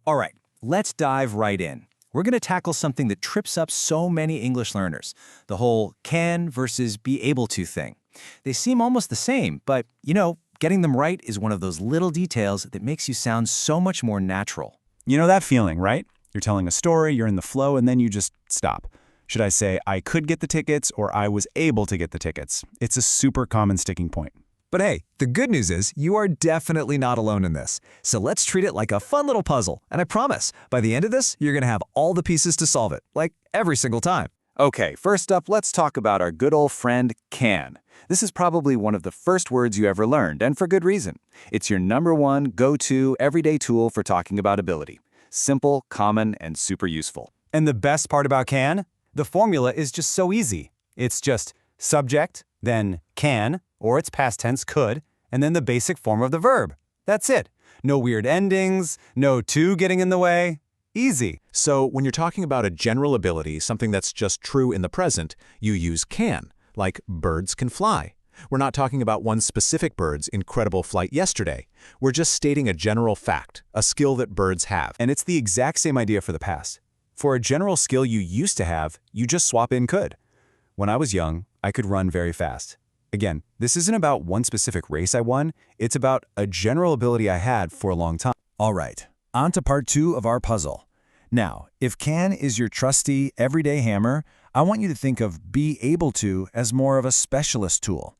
All right, let's dive right in. We're going to tackle something that trips up so many English learners, the whole can versus be able to thing. They seem almost the same, but, getting them right is one of those little details that makes you sound so much more natural. You know that feeling, right? You're telling a story, you're in the flow, and then you just stop. Should I say, I could get the tickets, or I was able to get the tickets? It's a super common sticking point. But hey, the good news is you are definitely not alone in this. So let's treat it like a fun little puzzle. And I promise, by the end of this, you're going to have all the pieces to solve it, like every single time. Okay, first up, let's talk about our good old friend, can. This is probably one of the first words you ever learned, and for good reason. It's your #1 go-to everyday tool for talking about ability. Simple, common, and super useful. And the best part about can? The formula is just so easy. It's just subject, then can, or its past tense could, and then the basic form of the verb. That's it. No weird endings, no to getting in the way. Easy. So when you're talking about a general ability, something that's just true in the present, you use can, like birds can fly. We're not talking about one specific bird's incredible flight yesterday. We're just stating a general fact, a skill that birds have. And it's the exact same idea for the past. For a general skill you used to have, you just swap in could. When I was young, I could run very fast. Again, this isn't about one specific race I won, it's about a general ability I had for a long time. All right, on to part 2 of our puzzle. Now, if can is your trusty, everyday hammer, I want you to think of be able to as more of a specialist tool.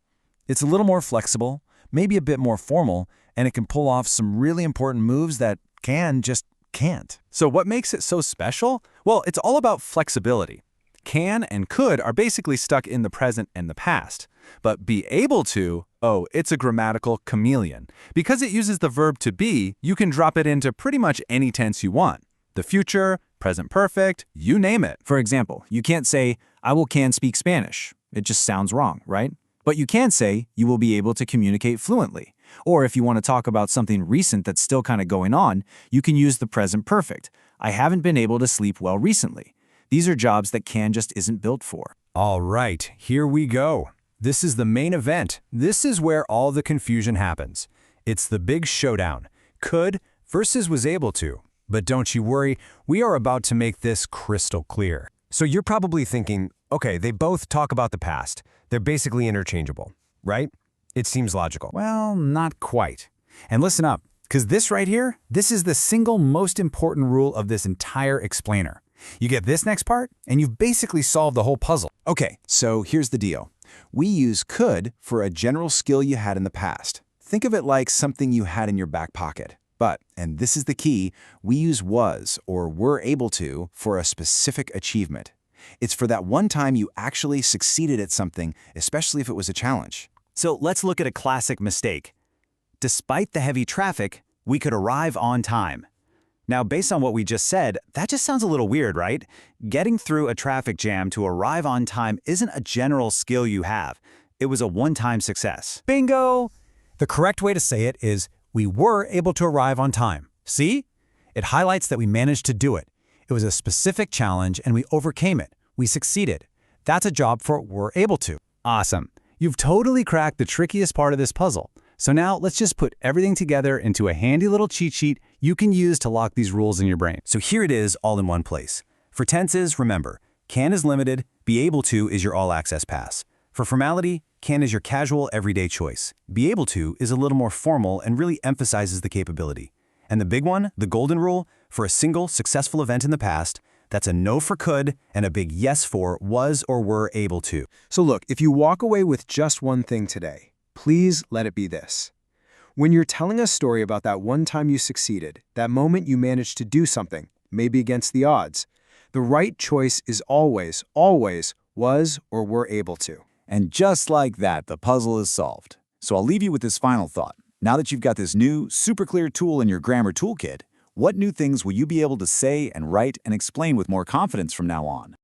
It's a little more flexible, maybe a bit more formal, and it can pull off some really important moves that can just can't. So what makes it so special? Well, it's all about flexibility. Can and could are basically stuck in the present and the past. But be able to, it's a grammatical chameleon. Because it uses the verb to be, you can drop it into pretty much any tense you want. The future, present perfect, you name it. For example, you can't say, I will can speak Spanish. It just sounds wrong, right? But you can say, you will be able to communicate fluently. Or if you want to talk about something recent that's still kind of going on, you can use the present perfect. I haven't been able to sleep well recently. These are jobs that can just isn't built for. All right, here we go. This is the main event. This is where all the confusion happens. It's the big showdown. Could versus was able to. But don't you worry, we are about to make this crystal clear. So you're probably thinking, okay, they both talk about the past. They're basically interchangeable, right? It seems logical. Well, not quite. And listen up, because this right here, this is the single most important rule of this entire explainer. You get this next part, and you've basically solved the whole puzzle. Okay, so here's the deal. We use could for a general skill you had in the past. Think of it like something you had in your back pocket. But, and this is the key, we use was or were able to for a specific achievement. It's for that one time you actually succeeded at something, especially if it was a challenge. So let's look at a classic mistake. Despite the heavy traffic, we could arrive on time. Now, based on what we just said, that just sounds a little weird, right? Getting through a traffic jam to arrive on time isn't a general skill you have. It was a one-time success. Bingo! The correct way to say it is we were able to arrive on time. See? It highlights that we managed to do it. It was a specific challenge and we overcame it. We succeeded. That's a job for we're able to. Awesome. You've totally cracked the trickiest part of this puzzle. So now let's just put everything together into a handy little cheat sheet you can use to lock these rules in your brain. So here it is all in one place. For tenses, remember, can is limited, be able to is your all-access pass. For formality, can is your casual, everyday choice. Be able to is a little more formal and really emphasizes the capability. And the big one, the golden rule, for a single successful event in the past, that's a no for could and a big yes for was or were able to. So look, if you walk away with just one thing today, please let it be this. When you're telling a story about that one time you succeeded, that moment you managed to do something, maybe against the odds, the right choice is always, always was or were able to. And just like that, the puzzle is solved. So I'll leave you with this final thought. Now that you've got this new, super clear tool in your grammar toolkit, what new things will you be able to say and write and explain with more confidence from now on?